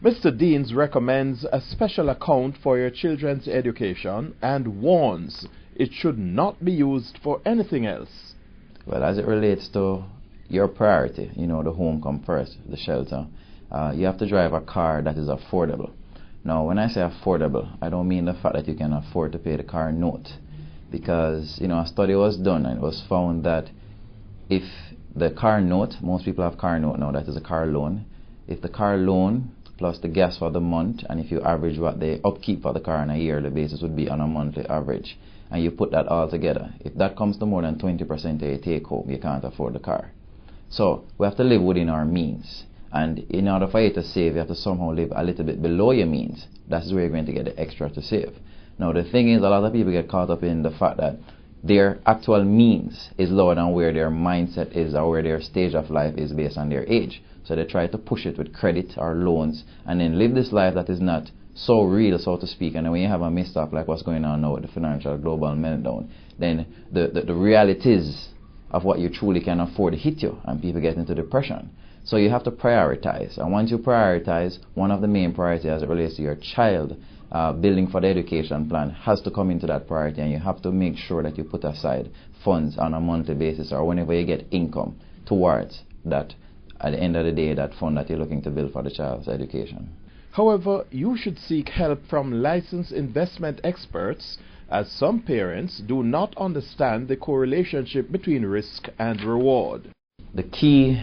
Mr. Deans recommends a special account for your children's education and warns it should not be used for anything else. Well, as it relates to your priority, the home come first, the shelter, you have to drive a car that is affordable. Now, when I say affordable, I don't mean the fact that you can afford to pay the car note, because a study was done and it was found that if the car note, most people have car note now, that is a car loan, if the car loan plus the gas for the month, and if you average what the upkeep for the car on a yearly basis would be on a monthly average, and you put that all together, if that comes to more than 20% of your take home, you can't afford the car. So we have to live within our means, and in order for you to save, you have to somehow live a little bit below your means. That's where you're going to get the extra to save. Now the thing is, a lot of people get caught up in the fact that their actual means is lower than where their mindset is or where their stage of life is based on their age. So they try to push it with credit or loans and then live this life that is not so real, so to speak. And then when you have a mishap like what's going on now with the financial global meltdown, then the realities of what you truly can afford hit you and people get into depression. So you have to prioritize. And once you prioritize, one of the main priorities as it relates to your child, building for the education plan has to come into that priority, and you have to make sure that you put aside funds on a monthly basis or whenever you get income towards that, at the end of the day, that fund that you're looking to build for the child's education. However, you should seek help from licensed investment experts, as some parents do not understand the correlationship between risk and reward. The key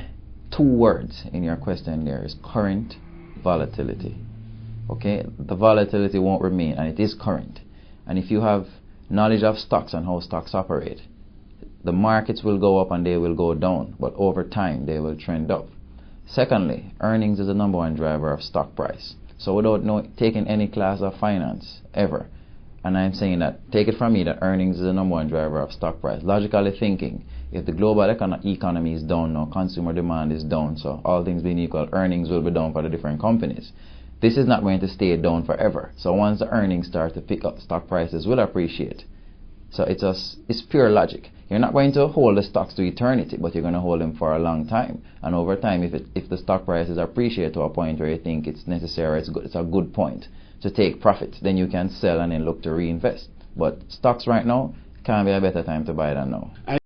two words in your question there is current volatility. Okay, the volatility won't remain, and it is current. And if you have knowledge of stocks and how stocks operate, the markets will go up and they will go down, but over time they will trend up. Secondly, earnings is the number one driver of stock price. So without taking any class of finance ever, and I'm saying that, take it from me that earnings is the number one driver of stock price. Logically thinking, if the global economy is down now, consumer demand is down, so all things being equal, earnings will be down for the different companies. This is not going to stay down forever. So once the earnings start to pick up, stock prices will appreciate. So it's pure logic. You're not going to hold the stocks to eternity, but you're going to hold them for a long time. And over time, if the stock prices appreciate to a point where you think it's necessary, it's a good point to take profit, then you can sell and then look to reinvest. But stocks right now can't be a better time to buy than now.